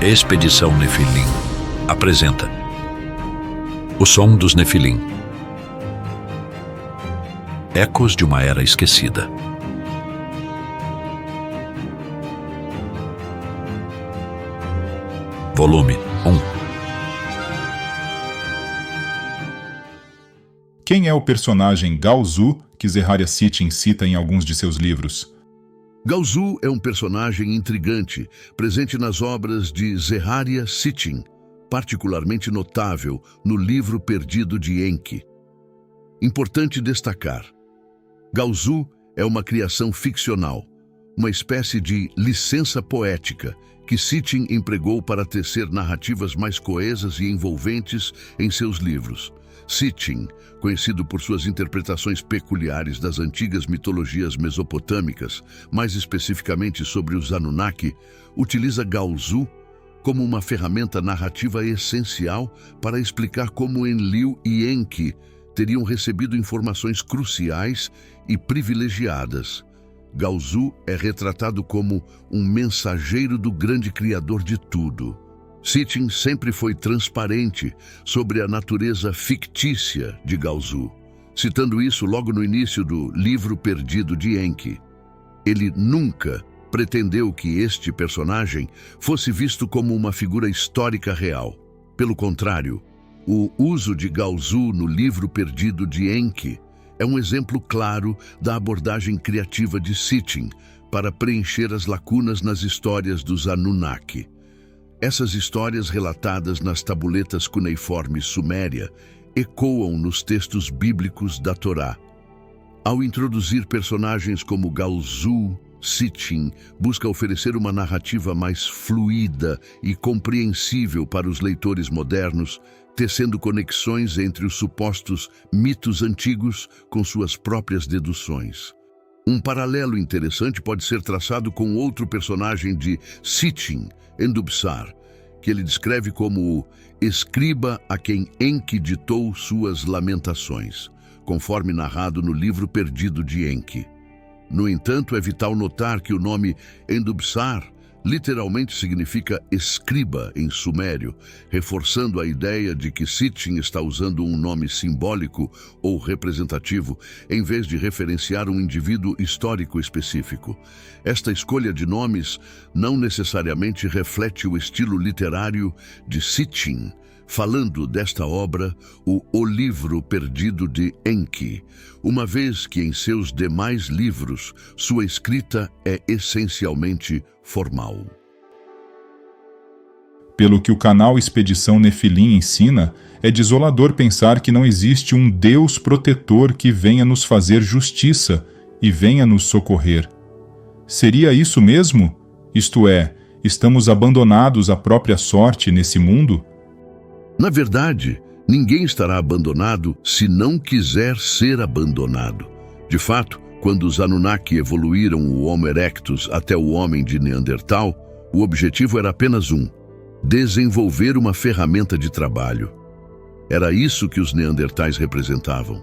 Expedição Nefilim apresenta O Som dos Nefilim. Ecos de uma Era Esquecida. Volume 1. Quem é o personagem Gaozu que Zeharia Sitchin cita em alguns de seus livros? Gaozu é um personagem intrigante, presente nas obras de Zeharia Sitchin, particularmente notável no Livro Perdido de Enki. Importante destacar: Gaozu é uma criação ficcional, uma espécie de licença poética que Sitchin empregou para tecer narrativas mais coesas e envolventes em seus livros. Sitchin, conhecido por suas interpretações peculiares das antigas mitologias mesopotâmicas, mais especificamente sobre os Anunnaki, utiliza Gaozu como uma ferramenta narrativa essencial para explicar como Enlil e Enki teriam recebido informações cruciais e privilegiadas. Gaozu é retratado como um mensageiro do grande Criador de tudo. Sitchin sempre foi transparente sobre a natureza fictícia de Gaozu, citando isso logo no início do Livro Perdido de Enki. Ele nunca pretendeu que este personagem fosse visto como uma figura histórica real. Pelo contrário, o uso de Gaozu no Livro Perdido de Enki é um exemplo claro da abordagem criativa de Sitchin para preencher as lacunas nas histórias dos Anunnaki. Essas histórias relatadas nas tabuletas cuneiformes Suméria ecoam nos textos bíblicos da Torá. Ao introduzir personagens como Gaozu, Sitchin busca oferecer uma narrativa mais fluida e compreensível para os leitores modernos, tecendo conexões entre os supostos mitos antigos com suas próprias deduções. Um paralelo interessante pode ser traçado com outro personagem de Sitchin, Endubsar, que ele descreve como o escriba a quem Enki ditou suas lamentações, conforme narrado no Livro Perdido de Enki. No entanto, é vital notar que o nome Endubsar literalmente significa escriba em sumério, reforçando a ideia de que Sitchin está usando um nome simbólico ou representativo, em vez de referenciar um indivíduo histórico específico. Esta escolha de nomes não necessariamente reflete o estilo literário de Sitchin, falando desta obra, o Livro Perdido de Enki, uma vez que em seus demais livros sua escrita é essencialmente formal. Pelo que o canal Expedição Nefilim ensina, é desolador pensar que não existe um Deus protetor que venha nos fazer justiça e venha nos socorrer. Seria isso mesmo? Isto é, estamos abandonados à própria sorte nesse mundo? Na verdade, ninguém estará abandonado se não quiser ser abandonado. De fato, quando os Anunnaki evoluíram o Homo erectus até o homem de Neandertal, o objetivo era apenas um: desenvolver uma ferramenta de trabalho. Era isso que os Neandertais representavam.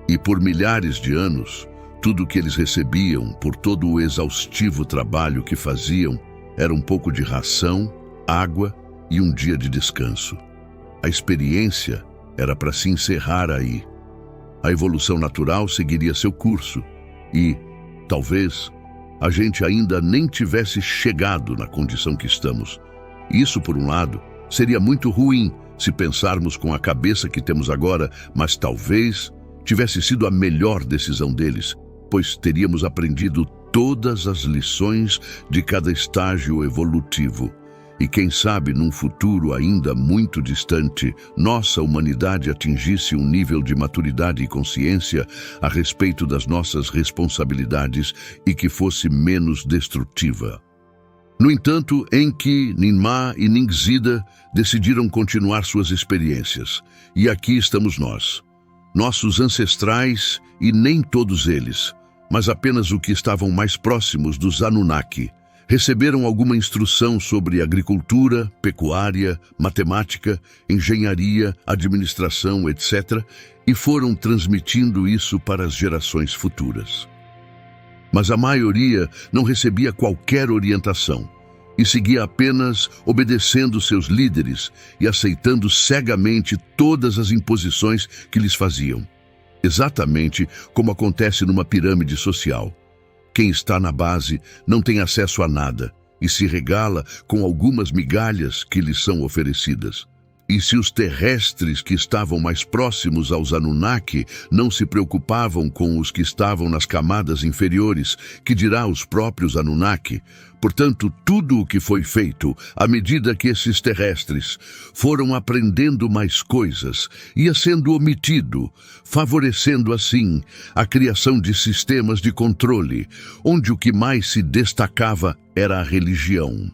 E por milhares de anos, tudo o que eles recebiam por todo o exaustivo trabalho que faziam era um pouco de ração, água e um dia de descanso. A experiência era para se encerrar aí. A evolução natural seguiria seu curso e, talvez, a gente ainda nem tivesse chegado na condição que estamos. Isso, por um lado, seria muito ruim se pensarmos com a cabeça que temos agora, mas talvez tivesse sido a melhor decisão deles, pois teríamos aprendido todas as lições de cada estágio evolutivo. E quem sabe, num futuro ainda muito distante, nossa humanidade atingisse um nível de maturidade e consciência a respeito das nossas responsabilidades e que fosse menos destrutiva. No entanto, Enki, Ninmah e Ningzida decidiram continuar suas experiências. E aqui estamos nós, nossos ancestrais, e nem todos eles, mas apenas o que estavam mais próximos dos Anunnaki. Receberam alguma instrução sobre agricultura, pecuária, matemática, engenharia, administração, etc., e foram transmitindo isso para as gerações futuras. Mas a maioria não recebia qualquer orientação e seguia apenas obedecendo seus líderes e aceitando cegamente todas as imposições que lhes faziam. Exatamente como acontece numa pirâmide social. Quem está na base não tem acesso a nada e se regala com algumas migalhas que lhes são oferecidas. E se os terrestres que estavam mais próximos aos Anunnaki não se preocupavam com os que estavam nas camadas inferiores, que dirá os próprios Anunnaki? Portanto, tudo o que foi feito, à medida que esses terrestres foram aprendendo mais coisas, ia sendo omitido, favorecendo assim a criação de sistemas de controle, onde o que mais se destacava era a religião.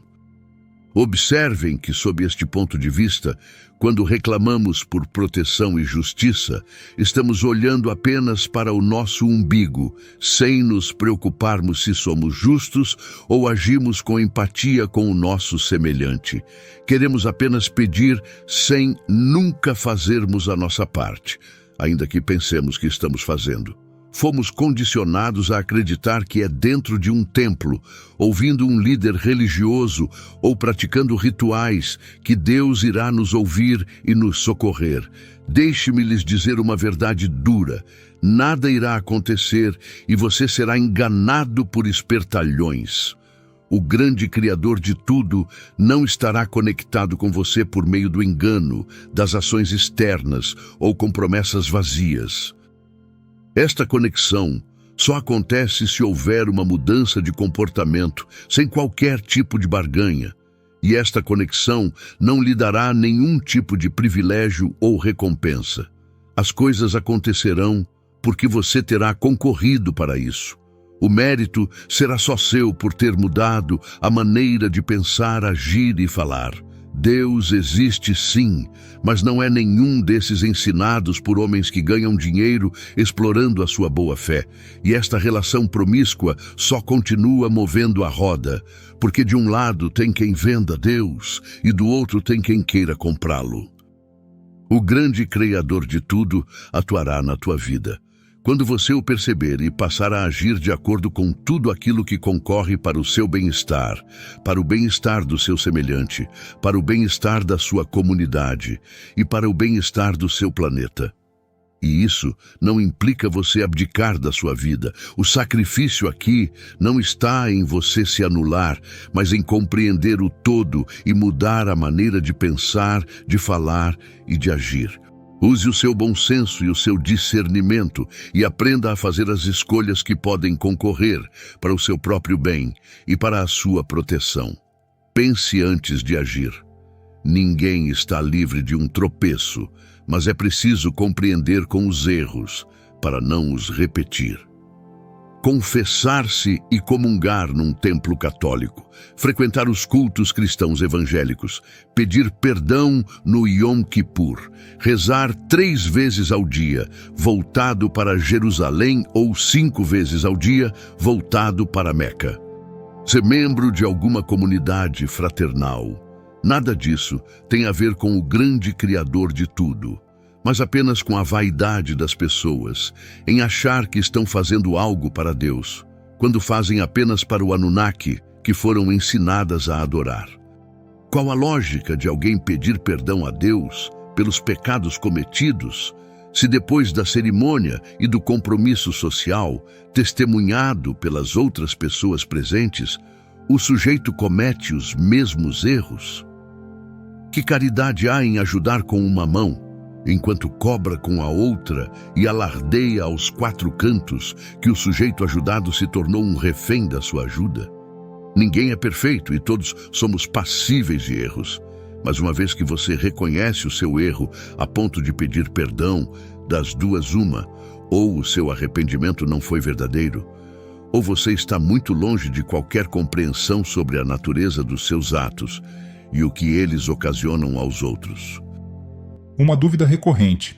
Observem que, sob este ponto de vista, quando reclamamos por proteção e justiça, estamos olhando apenas para o nosso umbigo, sem nos preocuparmos se somos justos ou agimos com empatia com o nosso semelhante. Queremos apenas pedir sem nunca fazermos a nossa parte, ainda que pensemos que estamos fazendo. Fomos condicionados a acreditar que é dentro de um templo, ouvindo um líder religioso ou praticando rituais, que Deus irá nos ouvir e nos socorrer. Deixe-me lhes dizer uma verdade dura. Nada irá acontecer e você será enganado por espertalhões. O grande Criador de tudo não estará conectado com você por meio do engano, das ações externas ou com promessas vazias. Esta conexão só acontece se houver uma mudança de comportamento, sem qualquer tipo de barganha. E esta conexão não lhe dará nenhum tipo de privilégio ou recompensa. As coisas acontecerão porque você terá concorrido para isso. O mérito será só seu por ter mudado a maneira de pensar, agir e falar. Deus existe sim, mas não é nenhum desses ensinados por homens que ganham dinheiro explorando a sua boa-fé. E esta relação promíscua só continua movendo a roda, porque de um lado tem quem venda Deus e do outro tem quem queira comprá-lo. O grande Criador de tudo atuará na tua vida. Quando você o perceber e passar a agir de acordo com tudo aquilo que concorre para o seu bem-estar, para o bem-estar do seu semelhante, para o bem-estar da sua comunidade e para o bem-estar do seu planeta. E isso não implica você abdicar da sua vida. O sacrifício aqui não está em você se anular, mas em compreender o todo e mudar a maneira de pensar, de falar e de agir. Use o seu bom senso e o seu discernimento e aprenda a fazer as escolhas que podem concorrer para o seu próprio bem e para a sua proteção. Pense antes de agir. Ninguém está livre de um tropeço, mas é preciso compreender com os erros para não os repetir. Confessar-se e comungar num templo católico, frequentar os cultos cristãos evangélicos, pedir perdão no Yom Kippur, rezar 3 vezes ao dia, voltado para Jerusalém ou 5 vezes ao dia, voltado para Meca. Ser membro de alguma comunidade fraternal. Nada disso tem a ver com o grande Criador de tudo, mas apenas com a vaidade das pessoas, em achar que estão fazendo algo para Deus, quando fazem apenas para o Anunnaki, que foram ensinadas a adorar. Qual a lógica de alguém pedir perdão a Deus pelos pecados cometidos, se depois da cerimônia e do compromisso social, testemunhado pelas outras pessoas presentes, o sujeito comete os mesmos erros? Que caridade há em ajudar com uma mão, enquanto cobra com a outra e alardeia aos 4 cantos que o sujeito ajudado se tornou um refém da sua ajuda? Ninguém é perfeito e todos somos passíveis de erros. Mas uma vez que você reconhece o seu erro a ponto de pedir perdão, das duas uma, ou o seu arrependimento não foi verdadeiro, ou você está muito longe de qualquer compreensão sobre a natureza dos seus atos e o que eles ocasionam aos outros. Uma dúvida recorrente.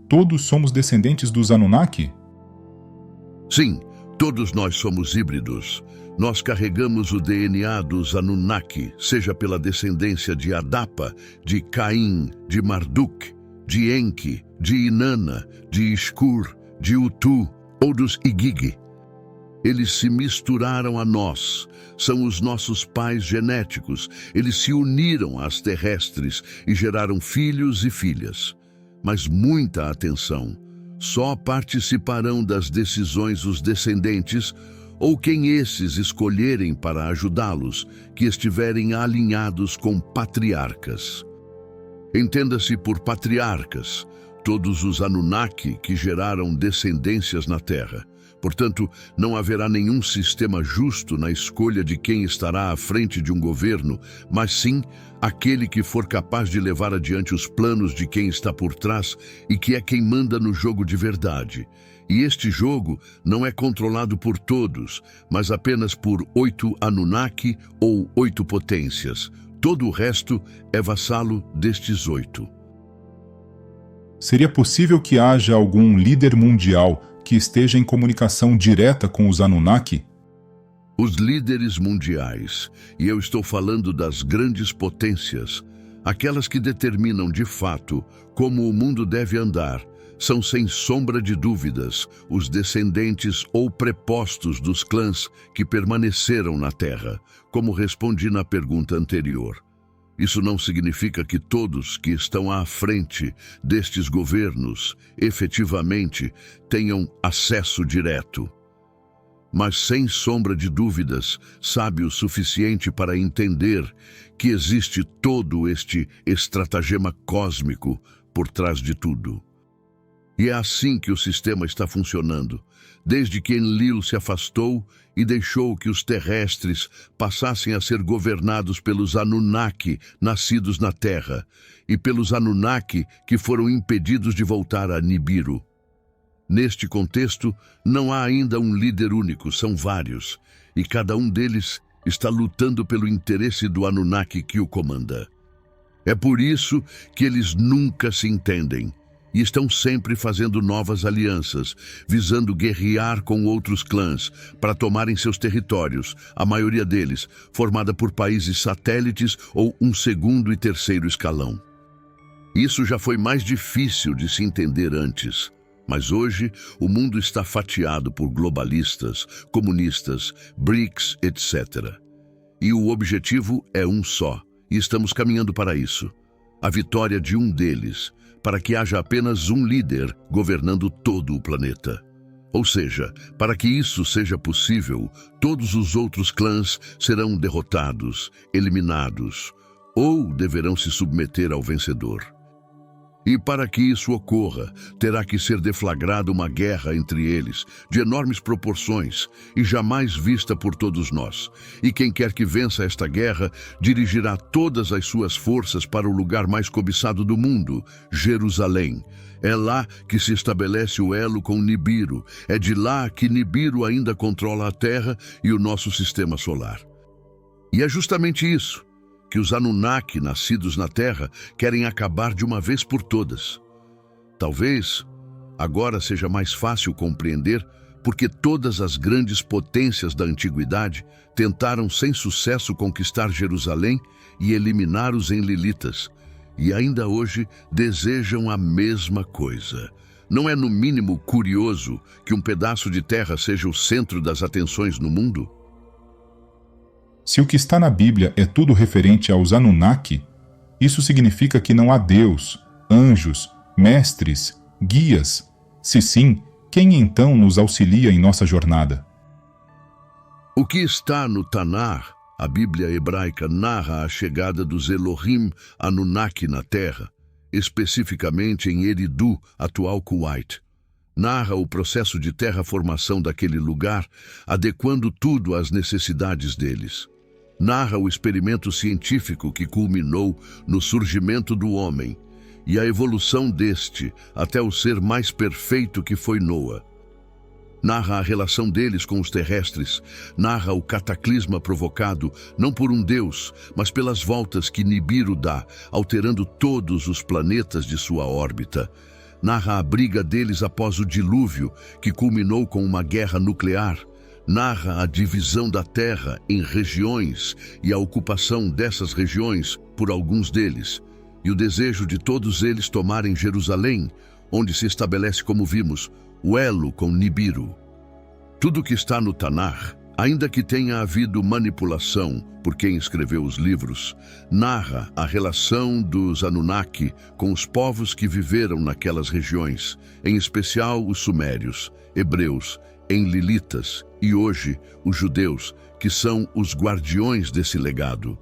Todos somos descendentes dos Anunnaki? Sim, todos nós somos híbridos. Nós carregamos o DNA dos Anunnaki, seja pela descendência de Adapa, de Caim, de Marduk, de Enki, de Inanna, de Ishkur, de Utu ou dos Igigi. Eles se misturaram a nós, são os nossos pais genéticos. Eles se uniram às terrestres e geraram filhos e filhas. Mas muita atenção, só participarão das decisões os descendentes ou quem esses escolherem para ajudá-los, que estiverem alinhados com patriarcas. Entenda-se por patriarcas todos os Anunnaki que geraram descendências na Terra. Portanto, não haverá nenhum sistema justo na escolha de quem estará à frente de um governo, mas sim aquele que for capaz de levar adiante os planos de quem está por trás e que é quem manda no jogo de verdade. E este jogo não é controlado por todos, mas apenas por 8 Anunnaki ou 8 potências. Todo o resto é vassalo destes 8. Seria possível que haja algum líder mundial que esteja em comunicação direta com os Anunnaki? Os líderes mundiais, e eu estou falando das grandes potências, aquelas que determinam de fato como o mundo deve andar, são sem sombra de dúvidas os descendentes ou prepostos dos clãs que permaneceram na Terra, como respondi na pergunta anterior. Isso não significa que todos que estão à frente destes governos efetivamente tenham acesso direto. Mas sem sombra de dúvidas, sabe o suficiente para entender que existe todo este estratagema cósmico por trás de tudo. E é assim que o sistema está funcionando, desde que Enlil se afastou e deixou que os terrestres passassem a ser governados pelos Anunnaki nascidos na Terra e pelos Anunnaki que foram impedidos de voltar a Nibiru. Neste contexto, não há ainda um líder único, são vários, e cada um deles está lutando pelo interesse do Anunnaki que o comanda. É por isso que eles nunca se entendem e estão sempre fazendo novas alianças, visando guerrear com outros clãs para tomarem seus territórios, a maioria deles formada por países satélites ou um segundo e terceiro escalão. Isso já foi mais difícil de se entender antes, mas hoje o mundo está fatiado por globalistas, comunistas, BRICS, etc. E o objetivo é um só, e estamos caminhando para isso: a vitória de um deles, para que haja apenas um líder governando todo o planeta. Ou seja, para que isso seja possível, todos os outros clãs serão derrotados, eliminados, ou deverão se submeter ao vencedor. E para que isso ocorra, terá que ser deflagrada uma guerra entre eles, de enormes proporções e jamais vista por todos nós. E quem quer que vença esta guerra, dirigirá todas as suas forças para o lugar mais cobiçado do mundo, Jerusalém. É lá que se estabelece o elo com Nibiru. É de lá que Nibiru ainda controla a Terra e o nosso sistema solar. E é justamente isso que os Anunnaki nascidos na Terra querem acabar de uma vez por todas. Talvez agora seja mais fácil compreender porque todas as grandes potências da antiguidade tentaram sem sucesso conquistar Jerusalém e eliminar os enlilitas, e ainda hoje desejam a mesma coisa. Não é no mínimo curioso que um pedaço de terra seja o centro das atenções no mundo? Se o que está na Bíblia é tudo referente aos Anunnaki, isso significa que não há Deus, anjos, mestres, guias. Se sim, quem então nos auxilia em nossa jornada? O que está no Tanar, a Bíblia hebraica, narra a chegada dos Elohim Anunnaki na Terra, especificamente em Eridu, atual Kuwait. Narra o processo de terraformação daquele lugar, adequando tudo às necessidades deles. Narra o experimento científico que culminou no surgimento do homem e a evolução deste até o ser mais perfeito que foi Noa. Narra a relação deles com os terrestres, narra o cataclisma provocado não por um deus, mas pelas voltas que Nibiru dá, alterando todos os planetas de sua órbita. Narra a briga deles após o dilúvio, que culminou com uma guerra nuclear. Narra a divisão da Terra em regiões e a ocupação dessas regiões por alguns deles, e o desejo de todos eles tomarem Jerusalém, onde se estabelece, como vimos, o elo com Nibiru. Tudo que está no Tanar, ainda que tenha havido manipulação por quem escreveu os livros, narra a relação dos Anunnaki com os povos que viveram naquelas regiões, em especial os sumérios, hebreus, enlilitas e hoje os judeus, que são os guardiões desse legado.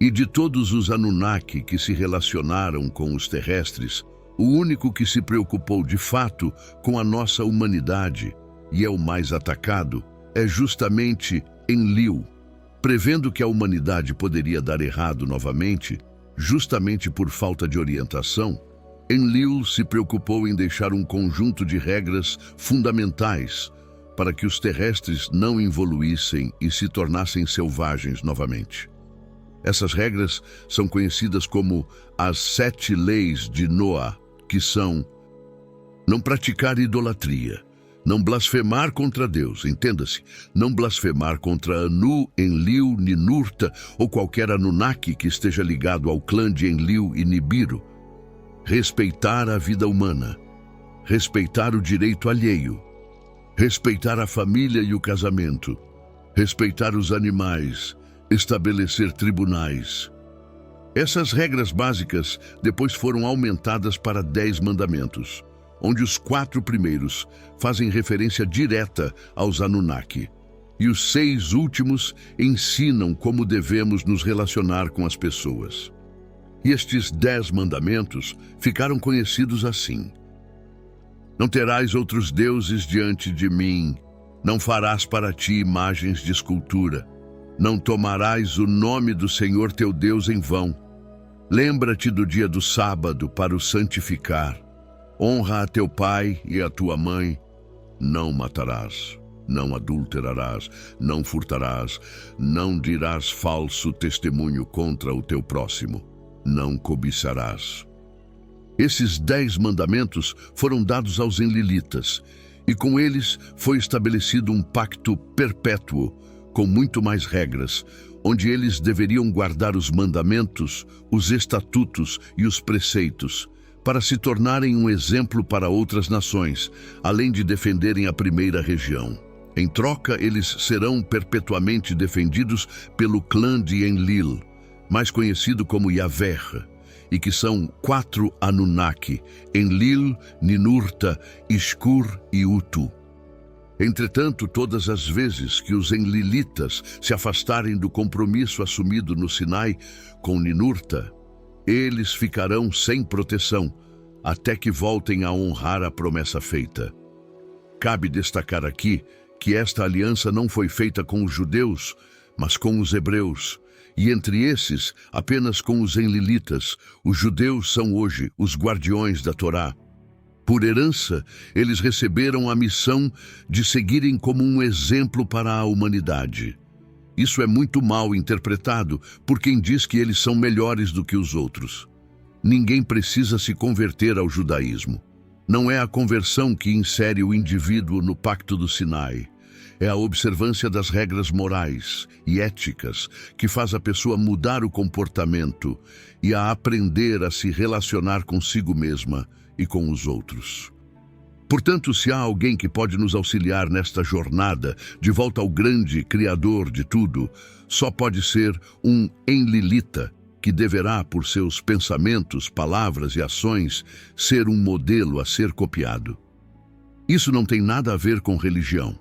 E de todos os Anunnaki que se relacionaram com os terrestres, o único que se preocupou de fato com a nossa humanidade, e é o mais atacado, é justamente Enlil. Prevendo que a humanidade poderia dar errado novamente, justamente por falta de orientação, Enlil se preocupou em deixar um conjunto de regras fundamentais para que os terrestres não evoluíssem e se tornassem selvagens novamente. Essas regras são conhecidas como as 7 leis de Noah, que são: não praticar idolatria, não blasfemar contra Deus, entenda-se, não blasfemar contra Anu, Enlil, Ninurta ou qualquer Anunnaki que esteja ligado ao clã de Enlil e Nibiru, respeitar a vida humana, respeitar o direito alheio, respeitar a família e o casamento, respeitar os animais, estabelecer tribunais. Essas regras básicas depois foram aumentadas para 10 mandamentos, onde os 4 primeiros fazem referência direta aos Anunnaki, e os 6 últimos ensinam como devemos nos relacionar com as pessoas. E estes 10 mandamentos ficaram conhecidos assim: não terás outros deuses diante de mim, não farás para ti imagens de escultura, não tomarás o nome do Senhor teu Deus em vão, lembra-te do dia do sábado para o santificar, honra a teu pai e a tua mãe, não matarás, não adulterarás, não furtarás, não dirás falso testemunho contra o teu próximo, não cobiçarás. Esses 10 mandamentos foram dados aos enlilitas, e com eles foi estabelecido um pacto perpétuo, com muito mais regras, onde eles deveriam guardar os mandamentos, os estatutos e os preceitos, para se tornarem um exemplo para outras nações, além de defenderem a primeira região. Em troca, eles serão perpetuamente defendidos pelo clã de Enlil, mais conhecido como Yahvé, e que são 4 Anunnaki: Enlil, Ninurta, Ishkur e Utu. Entretanto, todas as vezes que os enlilitas se afastarem do compromisso assumido no Sinai com Ninurta, eles ficarão sem proteção, até que voltem a honrar a promessa feita. Cabe destacar aqui que esta aliança não foi feita com os judeus, mas com os hebreus, e entre esses, apenas com os enlilitas. Os judeus são hoje os guardiões da Torá. Por herança, eles receberam a missão de seguirem como um exemplo para a humanidade. Isso é muito mal interpretado por quem diz que eles são melhores do que os outros. Ninguém precisa se converter ao judaísmo. Não é a conversão que insere o indivíduo no Pacto do Sinai. É a observância das regras morais e éticas que faz a pessoa mudar o comportamento e a aprender a se relacionar consigo mesma e com os outros. Portanto, se há alguém que pode nos auxiliar nesta jornada de volta ao grande Criador de tudo, só pode ser um enlilita, que deverá, por seus pensamentos, palavras e ações, ser um modelo a ser copiado. Isso não tem nada a ver com religião,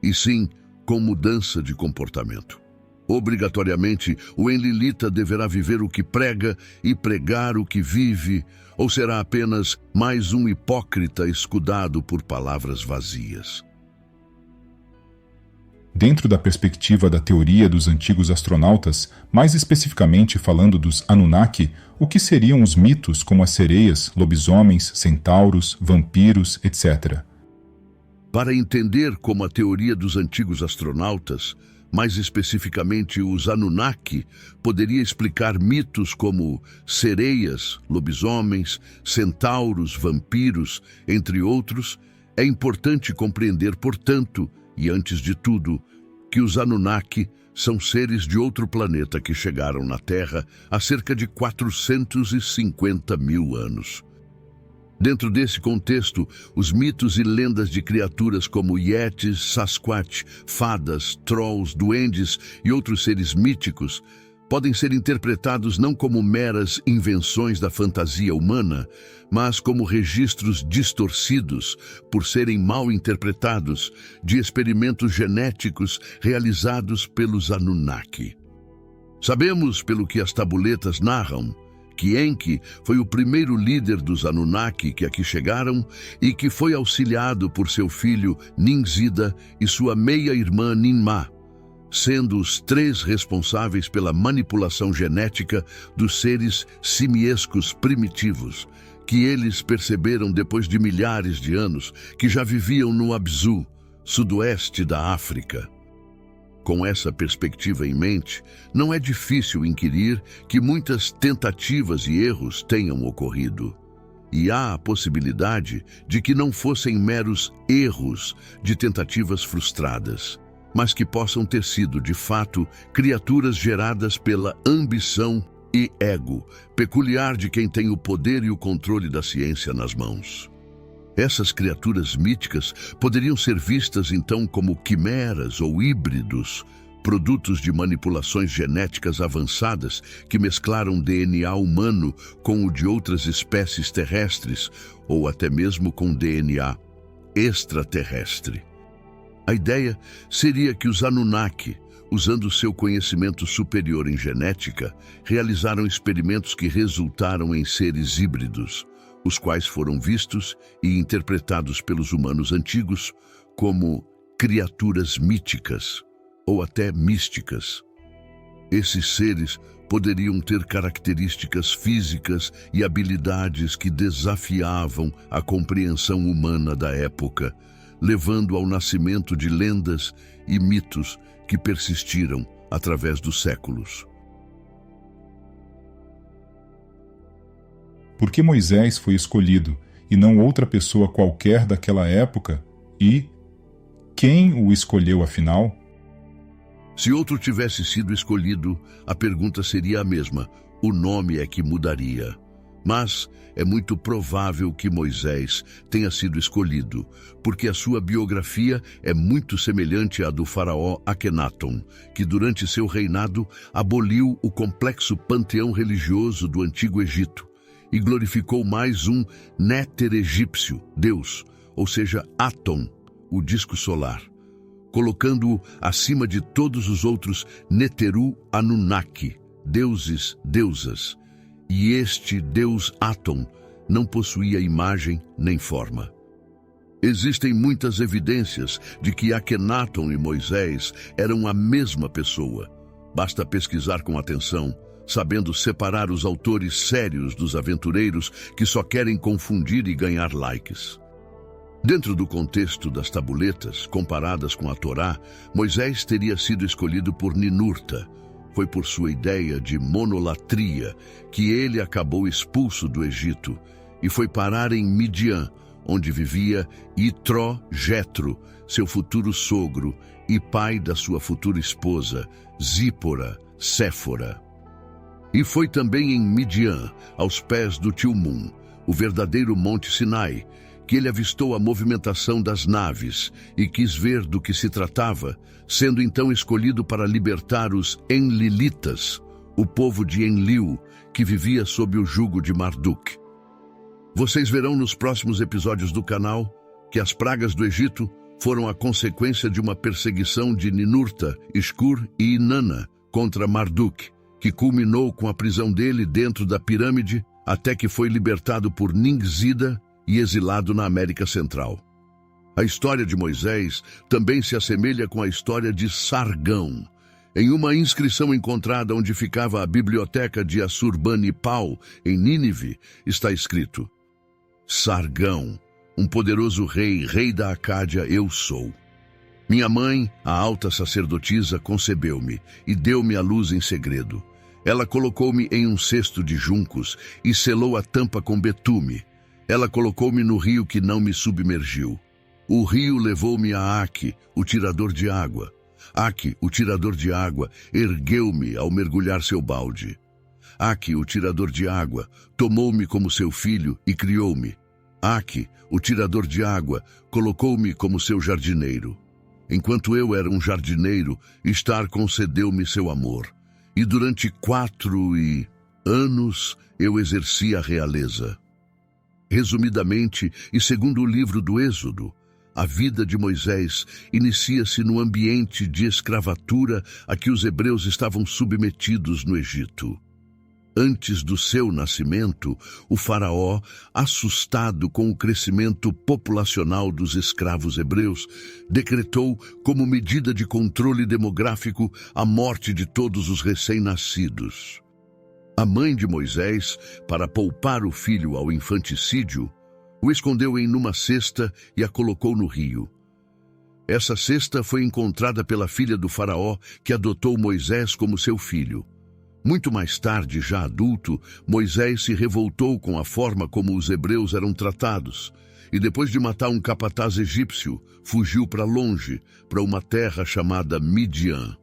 e sim com mudança de comportamento. Obrigatoriamente, o enlilita deverá viver o que prega e pregar o que vive, ou será apenas mais um hipócrita escudado por palavras vazias? Dentro da perspectiva da teoria dos antigos astronautas, mais especificamente falando dos Anunnaki, o que seriam os mitos como as sereias, lobisomens, centauros, vampiros, etc.? Para entender como a teoria dos antigos astronautas, mais especificamente os Anunnaki, poderia explicar mitos como sereias, lobisomens, centauros, vampiros, entre outros, é importante compreender, portanto, e antes de tudo, que os Anunnaki são seres de outro planeta que chegaram na Terra há cerca de 450 mil anos. Dentro desse contexto, os mitos e lendas de criaturas como yetis, sasquatch, fadas, trolls, duendes e outros seres míticos podem ser interpretados não como meras invenções da fantasia humana, mas como registros distorcidos, por serem mal interpretados, de experimentos genéticos realizados pelos Anunnaki. Sabemos, pelo que as tabuletas narram, que Enki foi o primeiro líder dos Anunnaki que aqui chegaram e que foi auxiliado por seu filho Ninzida e sua meia-irmã Ninmah, sendo os três responsáveis pela manipulação genética dos seres simiescos primitivos, que eles perceberam depois de milhares de anos que já viviam no Abzu, sudoeste da África. Com essa perspectiva em mente, não é difícil inquirir que muitas tentativas e erros tenham ocorrido. E há a possibilidade de que não fossem meros erros de tentativas frustradas, mas que possam ter sido, de fato, criaturas geradas pela ambição e ego, peculiar de quem tem o poder e o controle da ciência nas mãos. Essas criaturas míticas poderiam ser vistas então como quimeras ou híbridos, produtos de manipulações genéticas avançadas que mesclaram DNA humano com o de outras espécies terrestres ou até mesmo com DNA extraterrestre. A ideia seria que os Anunnaki, usando seu conhecimento superior em genética, realizaram experimentos que resultaram em seres híbridos, os quais foram vistos e interpretados pelos humanos antigos como criaturas míticas ou até místicas. Esses seres poderiam ter características físicas e habilidades que desafiavam a compreensão humana da época, levando ao nascimento de lendas e mitos que persistiram através dos séculos. Por que Moisés foi escolhido e não outra pessoa qualquer daquela época? E quem o escolheu afinal? Se outro tivesse sido escolhido, a pergunta seria a mesma, o nome é que mudaria. Mas é muito provável que Moisés tenha sido escolhido, porque a sua biografia é muito semelhante à do faraó Akhenaton, que durante seu reinado aboliu o complexo panteão religioso do Antigo Egito e glorificou mais um Néter egípcio, Deus, ou seja, Aton, o disco solar, colocando-o acima de todos os outros Neteru Anunnaki, deuses, deusas. E este Deus Aton não possuía imagem nem forma. Existem muitas evidências de que Akhenaton e Moisés eram a mesma pessoa. Basta pesquisar com atenção, sabendo separar os autores sérios dos aventureiros que só querem confundir e ganhar likes. Dentro do contexto das tabuletas, comparadas com a Torá, Moisés teria sido escolhido por Ninurta. Foi por sua ideia de monolatria que ele acabou expulso do Egito e foi parar em Midian, onde vivia Itró Jetro, seu futuro sogro e pai da sua futura esposa, Zípora, Séfora. E foi também em Midian, aos pés do Tilmum, o verdadeiro Monte Sinai, que ele avistou a movimentação das naves e quis ver do que se tratava, sendo então escolhido para libertar os Enlilitas, o povo de Enlil, que vivia sob o jugo de Marduk. Vocês verão nos próximos episódios do canal que as pragas do Egito foram a consequência de uma perseguição de Ninurta, Ishkur e Inanna contra Marduk, que culminou com a prisão dele dentro da pirâmide até que foi libertado por Ninzida e exilado na América Central. A história de Moisés também se assemelha com a história de Sargão. Em uma inscrição encontrada onde ficava a biblioteca de Assurbanipal, em Nínive, está escrito: Sargão, um poderoso rei da Acádia eu sou. Minha mãe, a alta sacerdotisa, concebeu-me e deu-me à luz em segredo. Ela colocou-me em um cesto de juncos e selou a tampa com betume. Ela colocou-me no rio que não me submergiu. O rio levou-me a Aki, o tirador de água. Aki, o tirador de água, ergueu-me ao mergulhar seu balde. Aki, o tirador de água, tomou-me como seu filho e criou-me. Aki, o tirador de água, colocou-me como seu jardineiro. Enquanto eu era um jardineiro, Estar concedeu-me seu amor. E durante 4 anos eu exerci a realeza. Resumidamente, e segundo o livro do Êxodo, a vida de Moisés inicia-se no ambiente de escravatura a que os hebreus estavam submetidos no Egito. Antes do seu nascimento, o faraó, assustado com o crescimento populacional dos escravos hebreus, decretou como medida de controle demográfico a morte de todos os recém-nascidos. A mãe de Moisés, para poupar o filho ao infanticídio, o escondeu em uma cesta e a colocou no rio. Essa cesta foi encontrada pela filha do faraó, que adotou Moisés como seu filho. Muito mais tarde, já adulto, Moisés se revoltou com a forma como os hebreus eram tratados e, depois de matar um capataz egípcio, fugiu para longe, para uma terra chamada Midian.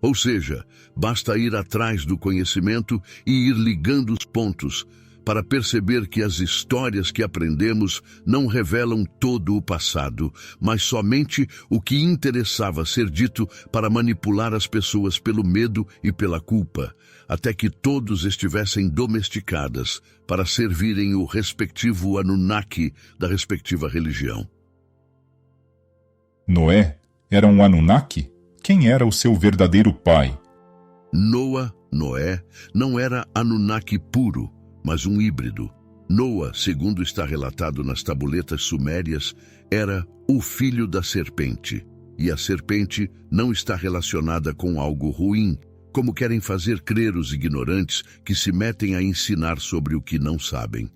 Ou seja, basta ir atrás do conhecimento e ir ligando os pontos para perceber que as histórias que aprendemos não revelam todo o passado, mas somente o que interessava ser dito para manipular as pessoas pelo medo e pela culpa, até que todos estivessem domesticadas para servirem o respectivo Anunnaki da respectiva religião. Noé era um Anunnaki? Quem era o seu verdadeiro pai? Noé, não era Anunnaki puro, mas um híbrido. Noa, segundo está relatado nas tabuletas sumérias, era o filho da serpente. E a serpente não está relacionada com algo ruim, como querem fazer crer os ignorantes que se metem a ensinar sobre o que não sabem.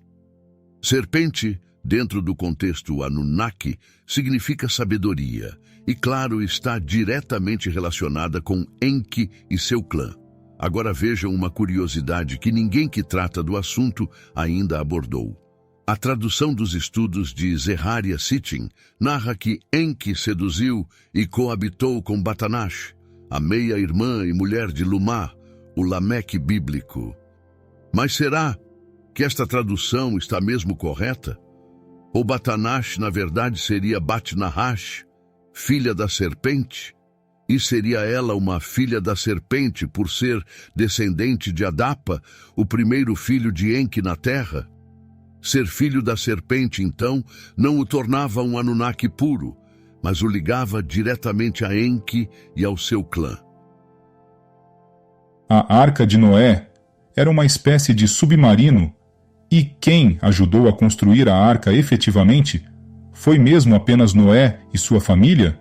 Serpente, dentro do contexto Anunnaki, significa sabedoria, e claro, está diretamente relacionada com Enki e seu clã. Agora vejam uma curiosidade que ninguém que trata do assunto ainda abordou. A tradução dos estudos de Zeharia Sitchin narra que Enki seduziu e coabitou com Batanash, a meia-irmã e mulher de Lumá, o Lameque bíblico. Mas será que esta tradução está mesmo correta? Ou Batanash, na verdade, seria Bat-Nahash, filha da serpente? E seria ela uma filha da serpente por ser descendente de Adapa, o primeiro filho de Enki na terra? Ser filho da serpente, então, não o tornava um Anunnaki puro, mas o ligava diretamente a Enki e ao seu clã. A Arca de Noé era uma espécie de submarino, e quem ajudou a construir a arca efetivamente? Foi mesmo apenas Noé e sua família?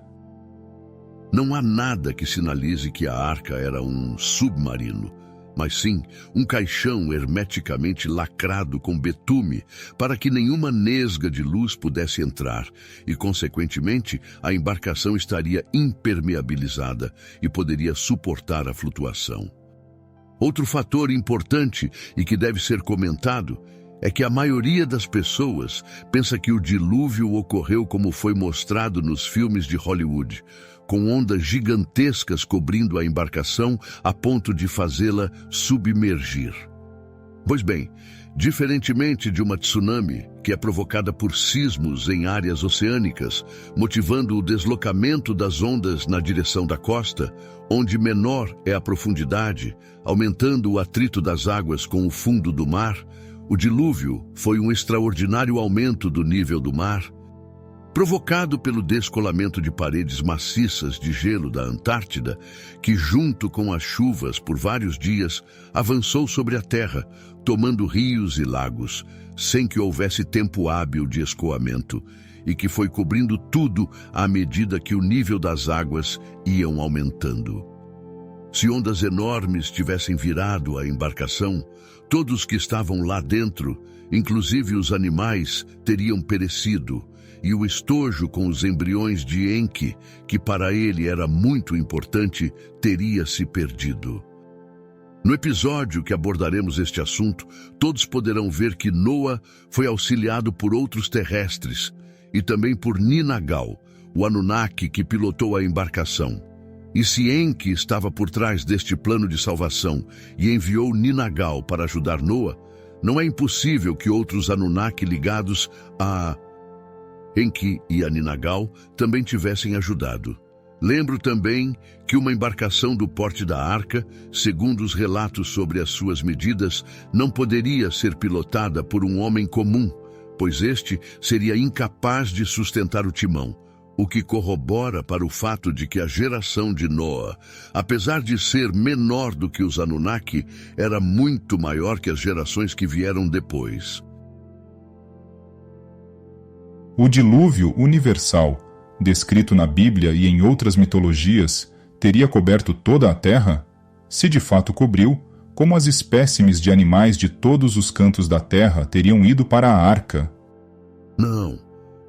Não há nada que sinalize que a arca era um submarino, mas sim um caixão hermeticamente lacrado com betume para que nenhuma nesga de luz pudesse entrar e, consequentemente, a embarcação estaria impermeabilizada e poderia suportar a flutuação. Outro fator importante e que deve ser comentado é que a maioria das pessoas pensa que o dilúvio ocorreu como foi mostrado nos filmes de Hollywood, com ondas gigantescas cobrindo a embarcação a ponto de fazê-la submergir. Pois bem, diferentemente de uma tsunami, que é provocada por sismos em áreas oceânicas, motivando o deslocamento das ondas na direção da costa, onde menor é a profundidade, aumentando o atrito das águas com o fundo do mar, o dilúvio foi um extraordinário aumento do nível do mar, provocado pelo descolamento de paredes maciças de gelo da Antártida, que, junto com as chuvas por vários dias, avançou sobre a Terra, tomando rios e lagos, sem que houvesse tempo hábil de escoamento, e que foi cobrindo tudo à medida que o nível das águas iam aumentando. Se ondas enormes tivessem virado a embarcação, todos que estavam lá dentro, inclusive os animais, teriam perecido, e o estojo com os embriões de Enki, que para ele era muito importante, teria se perdido. No episódio que abordaremos este assunto, todos poderão ver que Noa foi auxiliado por outros terrestres e também por Ninagal, o Anunnaki que pilotou a embarcação. E se Enki estava por trás deste plano de salvação e enviou Ninagal para ajudar Noa, Não é impossível que outros Anunnaki ligados a Enki e a Ninagal também tivessem ajudado. Lembro também que uma embarcação do porte da Arca, segundo os relatos sobre as suas medidas, não poderia ser pilotada por um homem comum, pois este seria incapaz de sustentar o timão, o que corrobora para o fato de que a geração de Noa, apesar de ser menor do que os Anunnaki, era muito maior que as gerações que vieram depois. O dilúvio universal, descrito na Bíblia e em outras mitologias, teria coberto toda a Terra? Se de fato cobriu, como as espécimes de animais de todos os cantos da Terra teriam ido para a Arca? Não.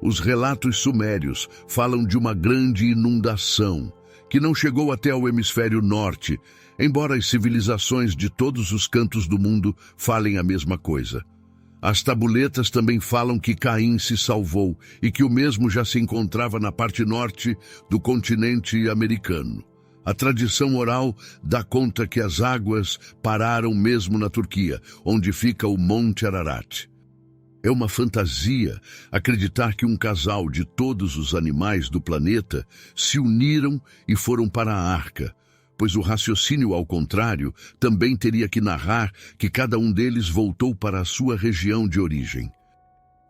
Os relatos sumérios falam de uma grande inundação, que não chegou até o hemisfério norte, embora as civilizações de todos os cantos do mundo falem a mesma coisa. As tabuletas também falam que Caim se salvou e que o mesmo já se encontrava na parte norte do continente americano. A tradição oral dá conta que as águas pararam mesmo na Turquia, onde fica o Monte Ararat. É uma fantasia acreditar que um casal de todos os animais do planeta se uniram e foram para a Arca, pois o raciocínio ao contrário também teria que narrar que cada um deles voltou para a sua região de origem.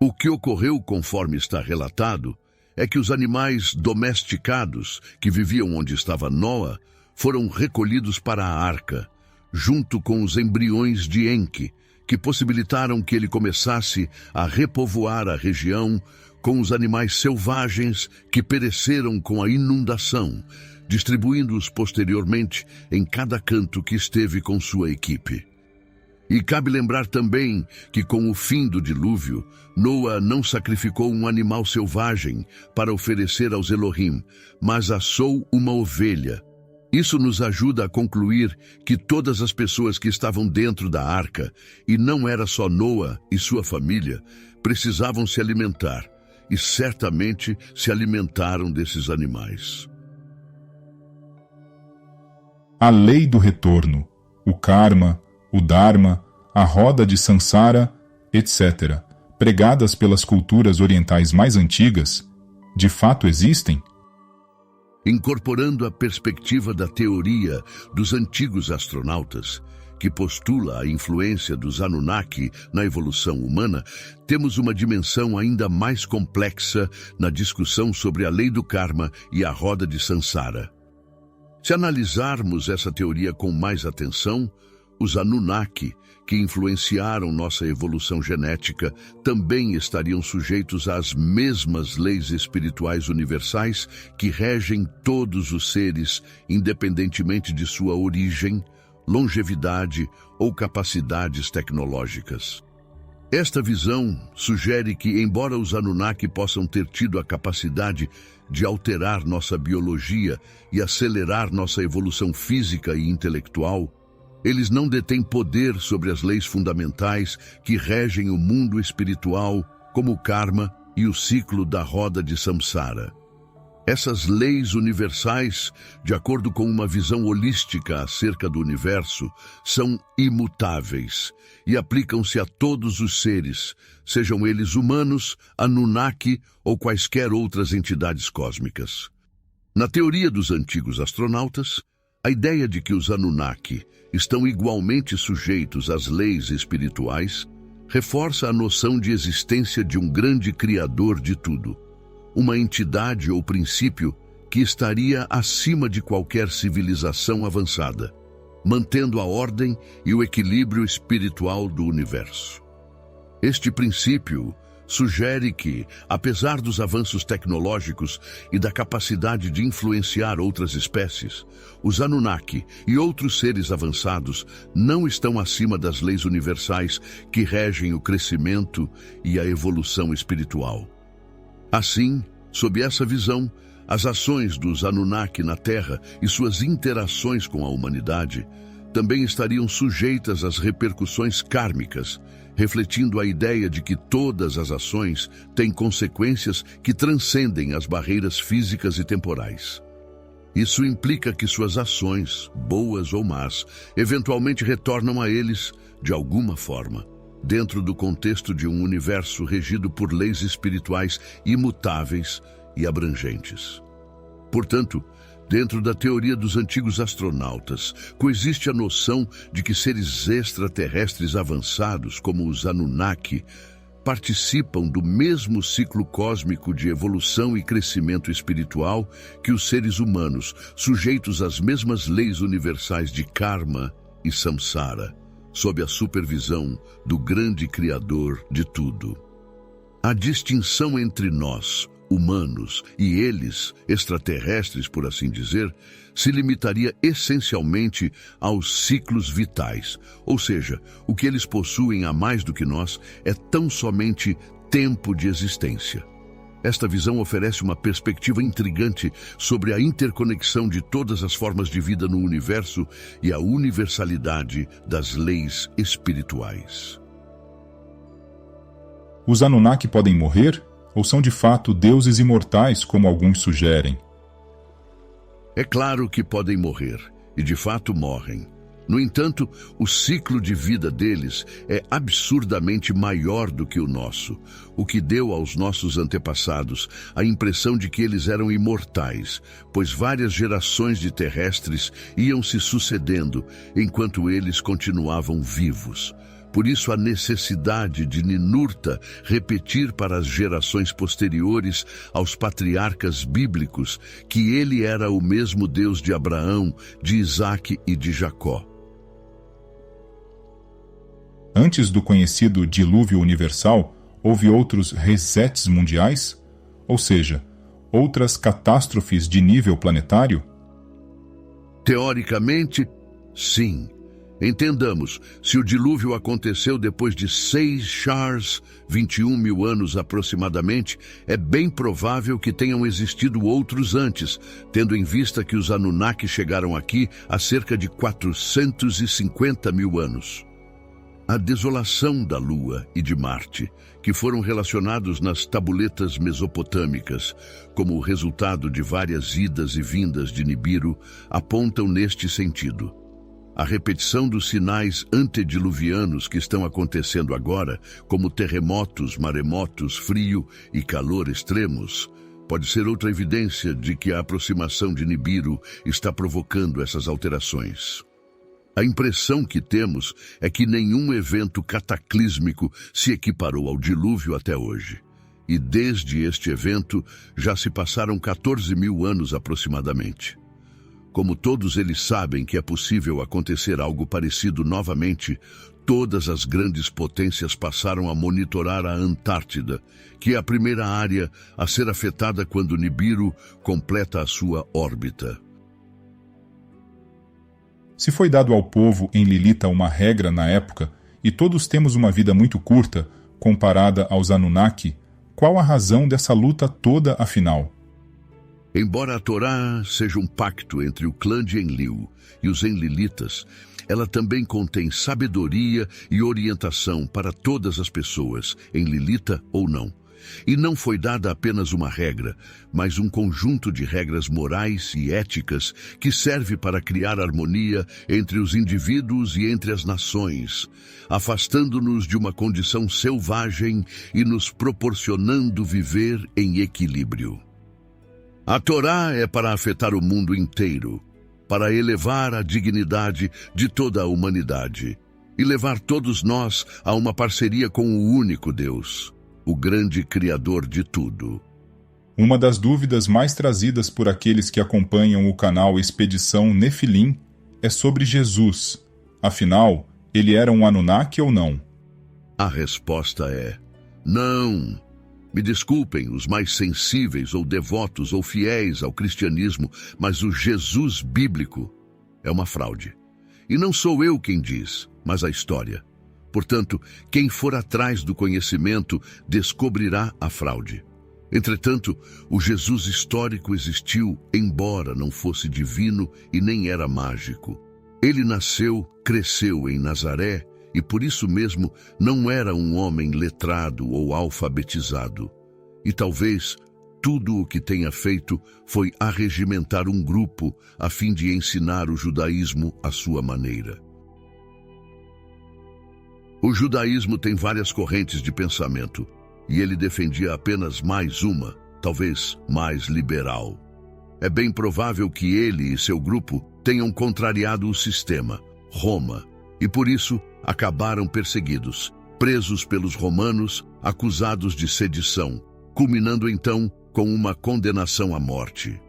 O que ocorreu, conforme está relatado, é que os animais domesticados que viviam onde estava Noa foram recolhidos para a Arca, junto com os embriões de Enki, que possibilitaram que ele começasse a repovoar a região com os animais selvagens que pereceram com a inundação, distribuindo-os posteriormente em cada canto que esteve com sua equipe. E cabe lembrar também que com o fim do dilúvio, Noa não sacrificou um animal selvagem para oferecer aos Elohim, mas assou uma ovelha. Isso nos ajuda a concluir que todas as pessoas que estavam dentro da arca, e não era só Noa e sua família, precisavam se alimentar, e certamente se alimentaram desses animais. A lei do retorno, o karma, o dharma, a roda de Sansara, etc., pregadas pelas culturas orientais mais antigas, de fato existem? Incorporando a perspectiva da teoria dos antigos astronautas, que postula a influência dos Anunnaki na evolução humana, temos uma dimensão ainda mais complexa na discussão sobre a lei do karma e a roda de Sansara. Se analisarmos essa teoria com mais atenção, os Anunnaki, que influenciaram nossa evolução genética, também estariam sujeitos às mesmas leis espirituais universais que regem todos os seres, independentemente de sua origem, longevidade ou capacidades tecnológicas. Esta visão sugere que, embora os Anunnaki possam ter tido a capacidade de alterar nossa biologia e acelerar nossa evolução física e intelectual, eles não detêm poder sobre as leis fundamentais que regem o mundo espiritual, como o karma e o ciclo da roda de Samsara. Essas leis universais, de acordo com uma visão holística acerca do universo, são imutáveis e aplicam-se a todos os seres, sejam eles humanos, Anunnaki ou quaisquer outras entidades cósmicas. Na teoria dos antigos astronautas, a ideia de que os Anunnaki estão igualmente sujeitos às leis espirituais reforça a noção de existência de um grande criador de tudo, uma entidade ou princípio que estaria acima de qualquer civilização avançada, mantendo a ordem e o equilíbrio espiritual do universo. Este princípio sugere que, apesar dos avanços tecnológicos e da capacidade de influenciar outras espécies, os Anunnaki e outros seres avançados não estão acima das leis universais que regem o crescimento e a evolução espiritual. Assim, sob essa visão, as ações dos Anunnaki na Terra e suas interações com a humanidade também estariam sujeitas às repercussões kármicas, refletindo a ideia de que todas as ações têm consequências que transcendem as barreiras físicas e temporais. Isso implica que suas ações, boas ou más, eventualmente retornam a eles de alguma forma, dentro do contexto de um universo regido por leis espirituais imutáveis e abrangentes. Portanto, dentro da teoria dos antigos astronautas, coexiste a noção de que seres extraterrestres avançados, como os Anunnaki, participam do mesmo ciclo cósmico de evolução e crescimento espiritual que os seres humanos, sujeitos às mesmas leis universais de karma e samsara, sob a supervisão do grande Criador de tudo. A distinção entre nós, humanos, e eles, extraterrestres, por assim dizer, se limitaria essencialmente aos ciclos vitais, ou seja, o que eles possuem a mais do que nós é tão somente tempo de existência. Esta visão oferece uma perspectiva intrigante sobre a interconexão de todas as formas de vida no universo e a universalidade das leis espirituais. Os Anunnaki podem morrer? Ou são de fato deuses imortais, como alguns sugerem? É claro que podem morrer, e de fato morrem. No entanto, o ciclo de vida deles é absurdamente maior do que o nosso, o que deu aos nossos antepassados a impressão de que eles eram imortais, pois várias gerações de terrestres iam se sucedendo enquanto eles continuavam vivos. Por isso, a necessidade de Ninurta repetir para as gerações posteriores aos patriarcas bíblicos que ele era o mesmo Deus de Abraão, de Isaque e de Jacó. Antes do conhecido dilúvio universal, houve outros resets mundiais? Ou seja, outras catástrofes de nível planetário? Teoricamente, sim. Entendamos, se o dilúvio aconteceu depois de 6 Shars, 21 mil anos aproximadamente, é bem provável que tenham existido outros antes, tendo em vista que os Anunnaki chegaram aqui há cerca de 450 mil anos. A desolação da Lua e de Marte, que foram relacionados nas tabuletas mesopotâmicas, como resultado de várias idas e vindas de Nibiru, apontam neste sentido. A repetição dos sinais antediluvianos que estão acontecendo agora, como terremotos, maremotos, frio e calor extremos, pode ser outra evidência de que a aproximação de Nibiru está provocando essas alterações. A impressão que temos é que nenhum evento cataclísmico se equiparou ao dilúvio até hoje. E desde este evento já se passaram 14 mil anos aproximadamente. Como todos eles sabem que é possível acontecer algo parecido novamente, todas as grandes potências passaram a monitorar a Antártida, que é a primeira área a ser afetada quando Nibiru completa a sua órbita. Se foi dado ao povo em Lilita uma regra na época, e todos temos uma vida muito curta, comparada aos Anunnaki, qual a razão dessa luta toda afinal? Embora a Torá seja um pacto entre o clã de Enlil e os Enlilitas, ela também contém sabedoria e orientação para todas as pessoas, Enlilita ou não. E não foi dada apenas uma regra, mas um conjunto de regras morais e éticas que serve para criar harmonia entre os indivíduos e entre as nações, afastando-nos de uma condição selvagem e nos proporcionando viver em equilíbrio. A Torá é para afetar o mundo inteiro, para elevar a dignidade de toda a humanidade e levar todos nós a uma parceria com o único Deus, o grande Criador de tudo. Uma das dúvidas mais trazidas por aqueles que acompanham o canal Expedição Nefilim é sobre Jesus. Afinal, ele era um Anunnaki ou não? A resposta é não. Me desculpem os mais sensíveis ou devotos ou fiéis ao cristianismo, mas o Jesus bíblico é uma fraude. E não sou eu quem diz, mas a história. Portanto, quem for atrás do conhecimento descobrirá a fraude. Entretanto, o Jesus histórico existiu, embora não fosse divino e nem era mágico. Ele nasceu, cresceu em Nazaré, e por isso mesmo não era um homem letrado ou alfabetizado. E talvez tudo o que tenha feito foi arregimentar um grupo a fim de ensinar o judaísmo à sua maneira. O judaísmo tem várias correntes de pensamento, e ele defendia apenas mais uma, talvez mais liberal. É bem provável que ele e seu grupo tenham contrariado o sistema, Roma, e por isso acabaram perseguidos, presos pelos romanos, acusados de sedição, culminando então com uma condenação à morte.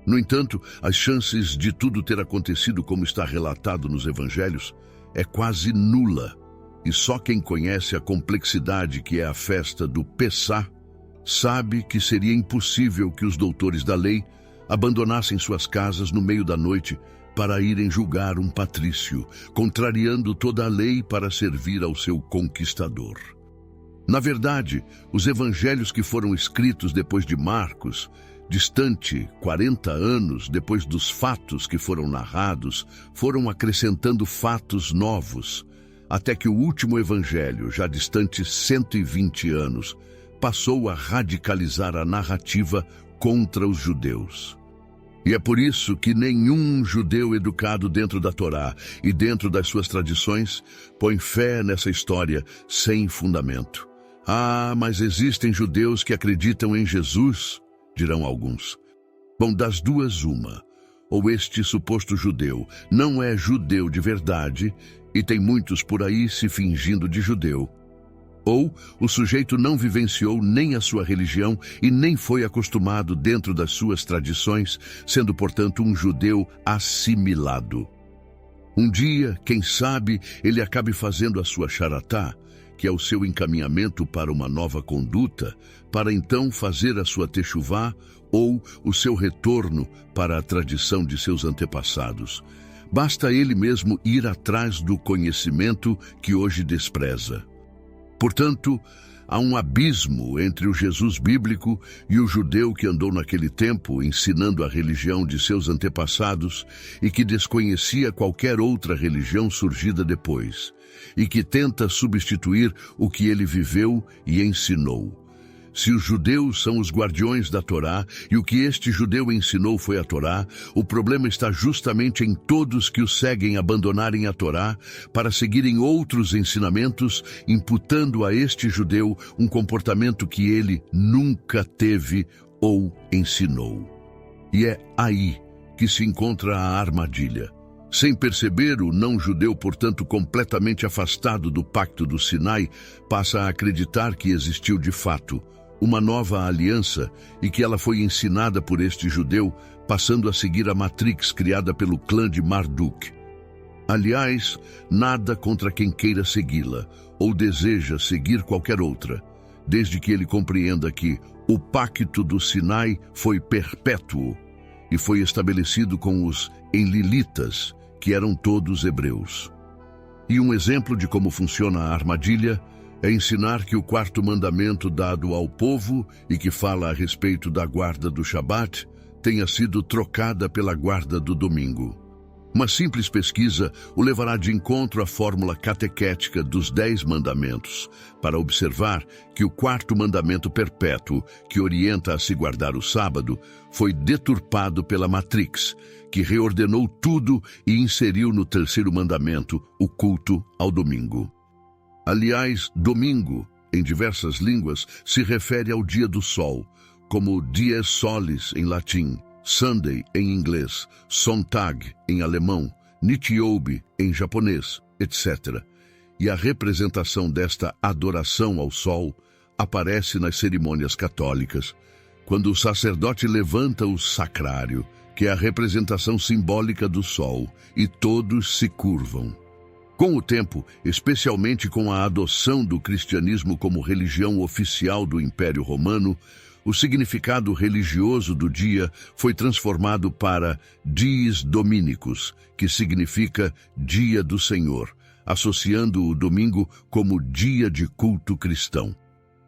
No entanto, as chances de tudo ter acontecido como está relatado nos evangelhos é quase nula, e só quem conhece a complexidade que é a festa do Pessá sabe que seria impossível que os doutores da lei abandonassem suas casas no meio da noite para irem julgar um patrício, contrariando toda a lei para servir ao seu conquistador. Na verdade, os evangelhos que foram escritos depois de Marcos, distante 40 anos depois dos fatos que foram narrados, foram acrescentando fatos novos, até que o último evangelho, já distante 120 anos, passou a radicalizar a narrativa contra os judeus. E é por isso que nenhum judeu educado dentro da Torá e dentro das suas tradições põe fé nessa história sem fundamento. Ah, mas existem judeus que acreditam em Jesus, dirão alguns. Bom, das duas uma. Ou este suposto judeu não é judeu de verdade, e tem muitos por aí se fingindo de judeu. Ou o sujeito não vivenciou nem a sua religião e nem foi acostumado dentro das suas tradições, sendo, portanto, um judeu assimilado. Um dia, quem sabe, ele acabe fazendo a sua charatá, que é o seu encaminhamento para uma nova conduta, para então fazer a sua techuvá ou o seu retorno para a tradição de seus antepassados. Basta ele mesmo ir atrás do conhecimento que hoje despreza. Portanto, há um abismo entre o Jesus bíblico e o judeu que andou naquele tempo ensinando a religião de seus antepassados e que desconhecia qualquer outra religião surgida depois, e que tenta substituir o que ele viveu e ensinou. Se os judeus são os guardiões da Torá e o que este judeu ensinou foi a Torá, o problema está justamente em todos que o seguem abandonarem a Torá para seguirem outros ensinamentos, imputando a este judeu um comportamento que ele nunca teve ou ensinou. E é aí que se encontra a armadilha. Sem perceber, o não-judeu, portanto completamente afastado do pacto do Sinai, passa a acreditar que existiu de fato uma nova aliança e que ela foi ensinada por este judeu, passando a seguir a matrix criada pelo clã de Marduk. Aliás, nada contra quem queira segui-la ou deseja seguir qualquer outra, desde que ele compreenda que o pacto do Sinai foi perpétuo e foi estabelecido com os enlilitas, que eram todos hebreus. E um exemplo de como funciona a armadilha é ensinar que o quarto mandamento dado ao povo e que fala a respeito da guarda do Shabat tenha sido trocada pela guarda do domingo. Uma simples pesquisa o levará de encontro à fórmula catequética dos 10 mandamentos, para observar que o quarto mandamento perpétuo, que orienta a se guardar o sábado, foi deturpado pela Matrix, que reordenou tudo e inseriu no terceiro mandamento o culto ao domingo. Aliás, domingo, em diversas línguas, se refere ao dia do sol, como dies solis em latim, Sunday em inglês, Sonntag em alemão, Nichiobe em japonês, etc. E a representação desta adoração ao sol aparece nas cerimônias católicas, quando o sacerdote levanta o sacrário, que é a representação simbólica do sol, e todos se curvam. Com o tempo, especialmente com a adoção do cristianismo como religião oficial do Império Romano, o significado religioso do dia foi transformado para dies dominicus, que significa dia do Senhor, associando o domingo como dia de culto cristão.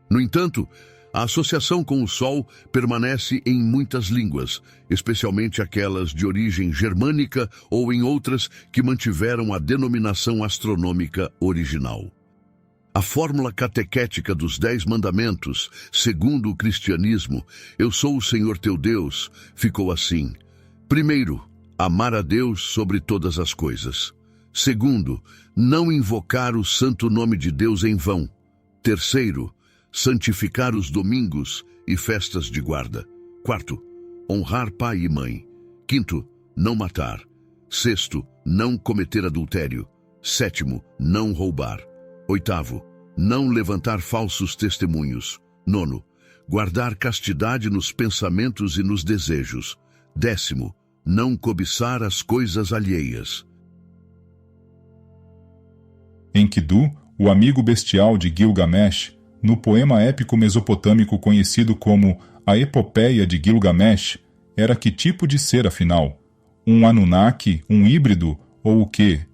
No entanto, a associação com o sol permanece em muitas línguas, especialmente aquelas de origem germânica ou em outras que mantiveram a denominação astronômica original. A fórmula catequética dos 10 mandamentos, segundo o cristianismo, eu sou o Senhor teu Deus, ficou assim. Primeiro, amar a Deus sobre todas as coisas. Segundo, não invocar o santo nome de Deus em vão. Terceiro, santificar os domingos e festas de guarda. Quarto, honrar pai e mãe. Quinto, não matar. Sexto, não cometer adultério. Sétimo, não roubar. Oitavo, não levantar falsos testemunhos. Nono, guardar castidade nos pensamentos e nos desejos. Décimo, não cobiçar as coisas alheias. Enkidu, o amigo bestial de Gilgamesh, no poema épico mesopotâmico conhecido como a Epopeia de Gilgamesh, era que tipo de ser, afinal? Um Anunnaki, um híbrido ou o quê?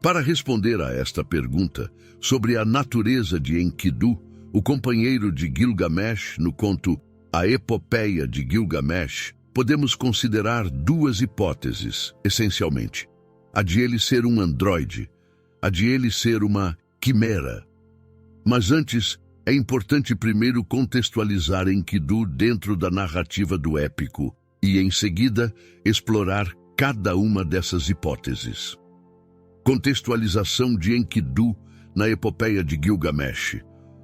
Para responder a esta pergunta sobre a natureza de Enkidu, o companheiro de Gilgamesh no conto A Epopeia de Gilgamesh, podemos considerar duas hipóteses, essencialmente. A de ele ser um androide, a de ele ser uma quimera. Mas antes, é importante primeiro contextualizar Enkidu dentro da narrativa do épico e, em seguida, explorar cada uma dessas hipóteses. Contextualização de Enkidu na Epopeia de Gilgamesh.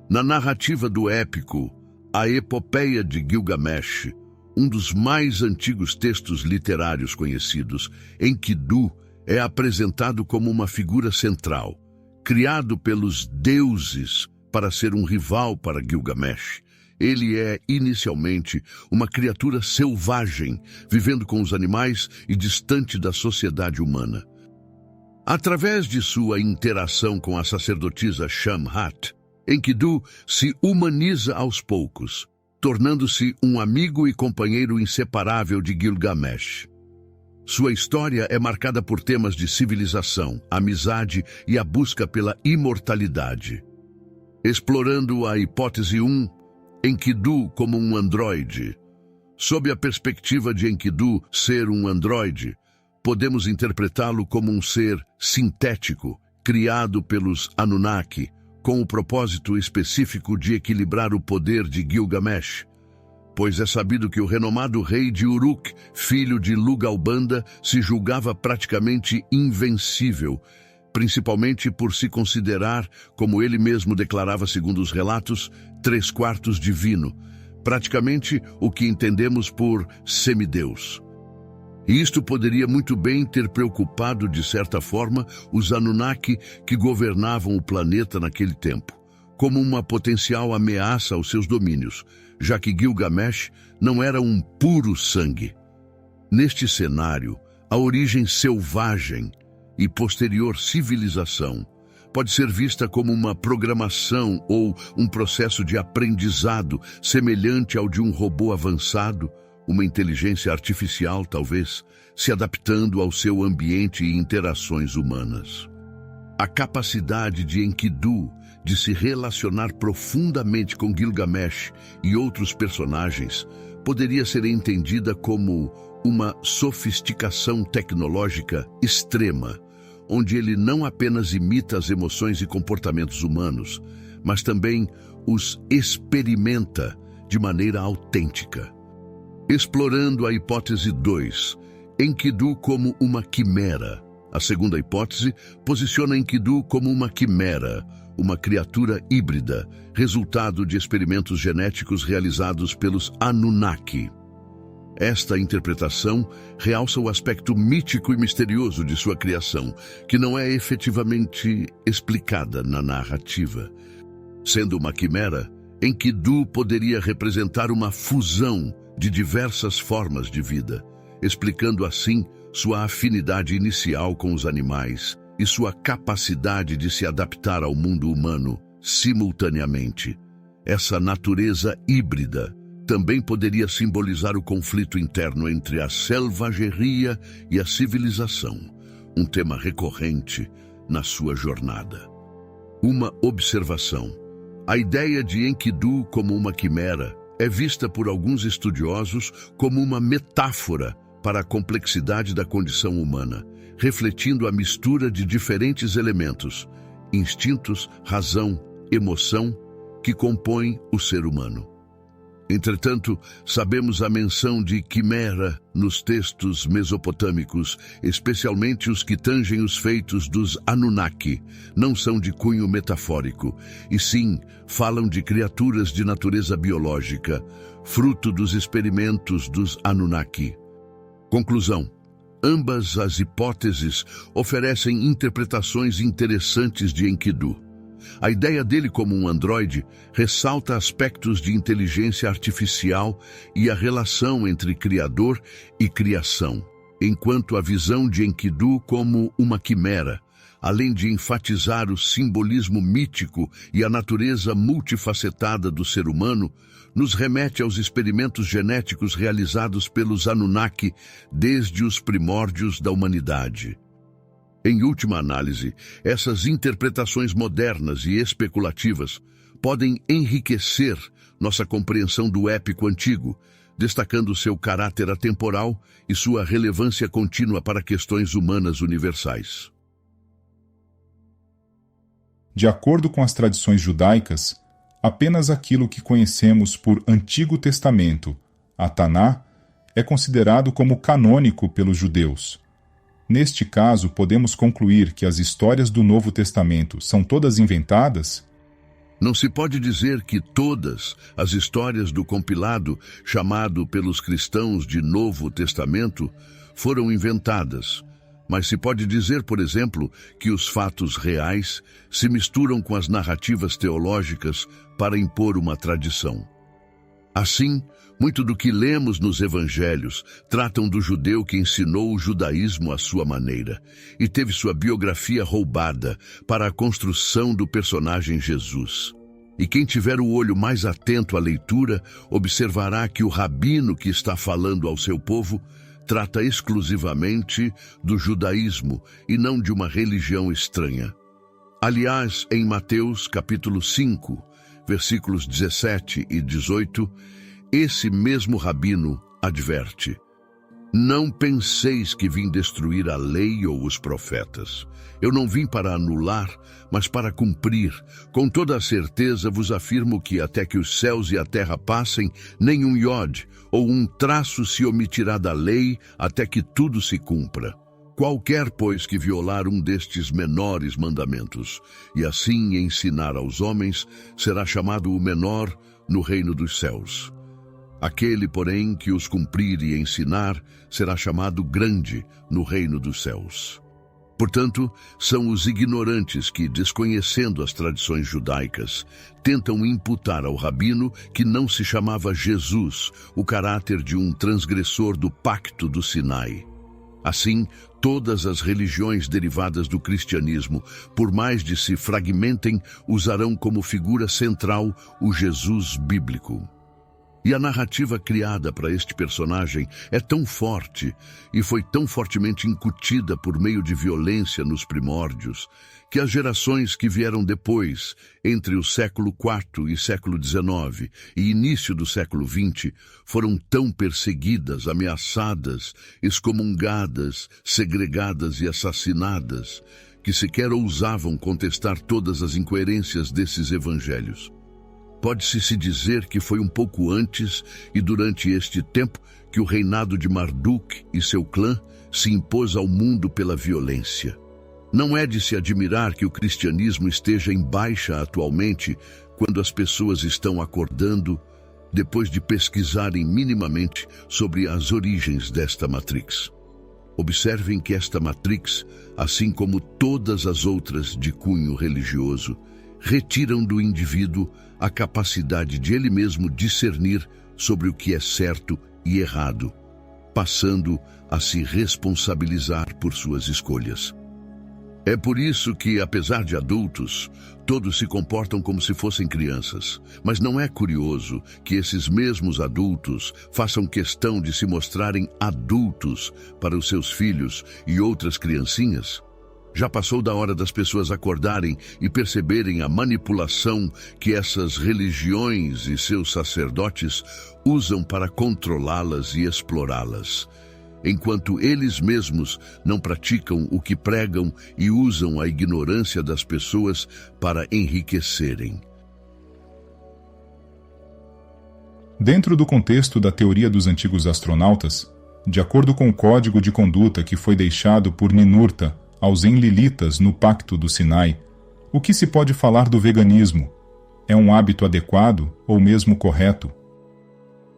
Na narrativa do épico, a Epopeia de Gilgamesh, um dos mais antigos textos literários conhecidos, Enkidu é apresentado como uma figura central, criado pelos deuses para ser um rival para Gilgamesh. Ele é, inicialmente, uma criatura selvagem, vivendo com os animais e distante da sociedade humana. Através de sua interação com a sacerdotisa Shamhat, Enkidu se humaniza aos poucos, tornando-se um amigo e companheiro inseparável de Gilgamesh. Sua história é marcada por temas de civilização, amizade e a busca pela imortalidade. Explorando a hipótese 1, Enkidu como um androide. Sob a perspectiva de Enkidu ser um androide, podemos interpretá-lo como um ser sintético, criado pelos Anunnaki, com o propósito específico de equilibrar o poder de Gilgamesh, pois é sabido que o renomado rei de Uruk, filho de Lugalbanda, se julgava praticamente invencível, principalmente por se considerar, como ele mesmo declarava segundo os relatos, 3/4 divino, praticamente o que entendemos por semideus. E isto poderia muito bem ter preocupado, de certa forma, os Anunnaki que governavam o planeta naquele tempo, como uma potencial ameaça aos seus domínios, já que Gilgamesh não era um puro sangue. Neste cenário, a origem selvagem e posterior civilização pode ser vista como uma programação ou um processo de aprendizado semelhante ao de um robô avançado, uma inteligência artificial, talvez, se adaptando ao seu ambiente e interações humanas. A capacidade de Enkidu de se relacionar profundamente com Gilgamesh e outros personagens poderia ser entendida como uma sofisticação tecnológica extrema, onde ele não apenas imita as emoções e comportamentos humanos, mas também os experimenta de maneira autêntica. Explorando a hipótese 2, Enkidu como uma quimera. A segunda hipótese posiciona Enkidu como uma quimera, uma criatura híbrida, resultado de experimentos genéticos realizados pelos Anunnaki. Esta interpretação realça o aspecto mítico e misterioso de sua criação, que não é efetivamente explicada na narrativa. Sendo uma quimera, Enkidu poderia representar uma fusão de diversas formas de vida, explicando assim sua afinidade inicial com os animais e sua capacidade de se adaptar ao mundo humano simultaneamente. Essa natureza híbrida também poderia simbolizar o conflito interno entre a selvageria e a civilização, um tema recorrente na sua jornada. Uma observação: a ideia de Enkidu como uma quimera é vista por alguns estudiosos como uma metáfora para a complexidade da condição humana, refletindo a mistura de diferentes elementos, instintos, razão, emoção, que compõem o ser humano. Entretanto, sabemos a menção de quimera nos textos mesopotâmicos, especialmente os que tangem os feitos dos Anunnaki, não são de cunho metafórico, e sim falam de criaturas de natureza biológica, fruto dos experimentos dos Anunnaki. Conclusão: ambas as hipóteses oferecem interpretações interessantes de Enkidu. A ideia dele como um androide ressalta aspectos de inteligência artificial e a relação entre criador e criação, enquanto a visão de Enkidu como uma quimera, além de enfatizar o simbolismo mítico e a natureza multifacetada do ser humano, nos remete aos experimentos genéticos realizados pelos Anunnaki desde os primórdios da humanidade. Em última análise, essas interpretações modernas e especulativas podem enriquecer nossa compreensão do épico antigo, destacando seu caráter atemporal e sua relevância contínua para questões humanas universais. De acordo com as tradições judaicas, apenas aquilo que conhecemos por Antigo Testamento, a Taná, é considerado como canônico pelos judeus. Neste caso, podemos concluir que as histórias do Novo Testamento são todas inventadas? Não se pode dizer que todas as histórias do compilado, chamado pelos cristãos de Novo Testamento, foram inventadas, mas se pode dizer, por exemplo, que os fatos reais se misturam com as narrativas teológicas para impor uma tradição. Assim, muito do que lemos nos evangelhos tratam do judeu que ensinou o judaísmo à sua maneira e teve sua biografia roubada para a construção do personagem Jesus. E quem tiver o olho mais atento à leitura observará que o rabino que está falando ao seu povo trata exclusivamente do judaísmo e não de uma religião estranha. Aliás, em Mateus capítulo 5, versículos 17 e 18, esse mesmo rabino adverte: não penseis que vim destruir a lei ou os profetas. Eu não vim para anular, mas para cumprir. Com toda a certeza vos afirmo que até que os céus e a terra passem, nem um iode ou um traço se omitirá da lei até que tudo se cumpra. Qualquer, pois, que violar um destes menores mandamentos, e assim ensinar aos homens, será chamado o menor no reino dos céus. Aquele, porém, que os cumprir e ensinar, será chamado grande no reino dos céus. Portanto, são os ignorantes que, desconhecendo as tradições judaicas, tentam imputar ao rabino, que não se chamava Jesus, o caráter de um transgressor do pacto do Sinai. Assim, todas as religiões derivadas do cristianismo, por mais de se fragmentem, usarão como figura central o Jesus bíblico. E a narrativa criada para este personagem é tão forte e foi tão fortemente incutida por meio de violência nos primórdios, que as gerações que vieram depois, entre o século IV e século XIX e início do século XX, foram tão perseguidas, ameaçadas, excomungadas, segregadas e assassinadas, que sequer ousavam contestar todas as incoerências desses evangelhos. Pode-se dizer que foi um pouco antes e durante este tempo que o reinado de Marduk e seu clã se impôs ao mundo pela violência. Não é de se admirar que o cristianismo esteja em baixa atualmente, quando as pessoas estão acordando depois de pesquisarem minimamente sobre as origens desta Matrix. Observem que esta Matrix, assim como todas as outras de cunho religioso, retiram do indivíduo a capacidade de ele mesmo discernir sobre o que é certo e errado, passando a se responsabilizar por suas escolhas. É por isso que, apesar de adultos, todos se comportam como se fossem crianças. Mas não é curioso que esses mesmos adultos façam questão de se mostrarem adultos para os seus filhos e outras criancinhas? Já passou da hora das pessoas acordarem e perceberem a manipulação que essas religiões e seus sacerdotes usam para controlá-las e explorá-las, enquanto eles mesmos não praticam o que pregam e usam a ignorância das pessoas para enriquecerem. Dentro do contexto da teoria dos antigos astronautas, de acordo com o código de conduta que foi deixado por Ninurta aos Enlilitas no Pacto do Sinai, o que se pode falar do veganismo? É um hábito adequado ou mesmo correto?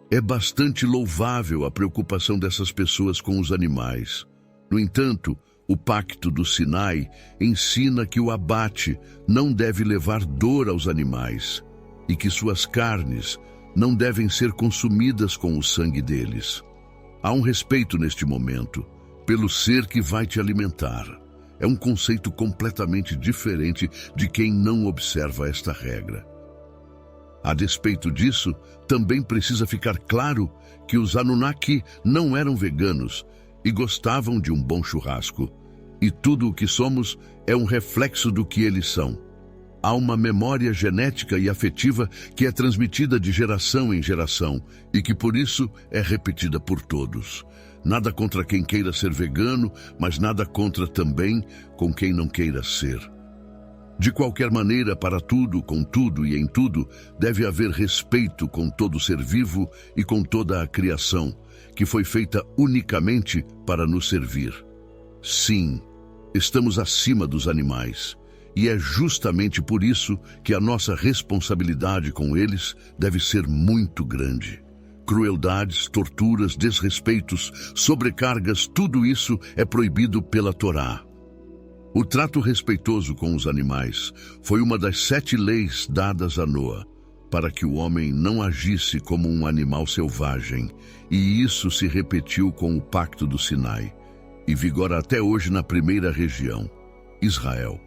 É bastante louvável a preocupação dessas pessoas com os animais. No entanto, o Pacto do Sinai ensina que o abate não deve levar dor aos animais e que suas carnes não devem ser consumidas com o sangue deles. Há um respeito neste momento pelo ser que vai te alimentar. É um conceito completamente diferente de quem não observa esta regra. A despeito disso, também precisa ficar claro que os Anunnaki não eram veganos e gostavam de um bom churrasco. E tudo o que somos é um reflexo do que eles são. Há uma memória genética e afetiva que é transmitida de geração em geração e que por isso é repetida por todos. Nada contra quem queira ser vegano, mas nada contra também com quem não queira ser. De qualquer maneira, para tudo, com tudo e em tudo, deve haver respeito com todo ser vivo e com toda a criação, que foi feita unicamente para nos servir. Sim, estamos acima dos animais, e é justamente por isso que a nossa responsabilidade com eles deve ser muito grande. Crueldades, torturas, desrespeitos, sobrecargas, tudo isso é proibido pela Torá. O trato respeitoso com os animais foi uma das 7 leis dadas a Noa, para que o homem não agisse como um animal selvagem, e isso se repetiu com o Pacto do Sinai, e vigora até hoje na primeira região, Israel.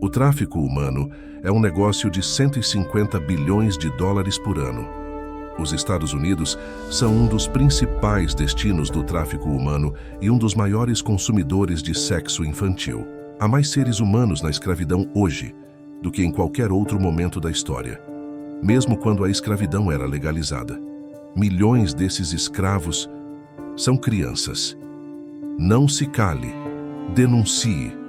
O tráfico humano é um negócio de 150 bilhões de dólares por ano. Os Estados Unidos são um dos principais destinos do tráfico humano e um dos maiores consumidores de sexo infantil. Há mais seres humanos na escravidão hoje do que em qualquer outro momento da história, mesmo quando a escravidão era legalizada. Milhões desses escravos são crianças. Não se cale, denuncie.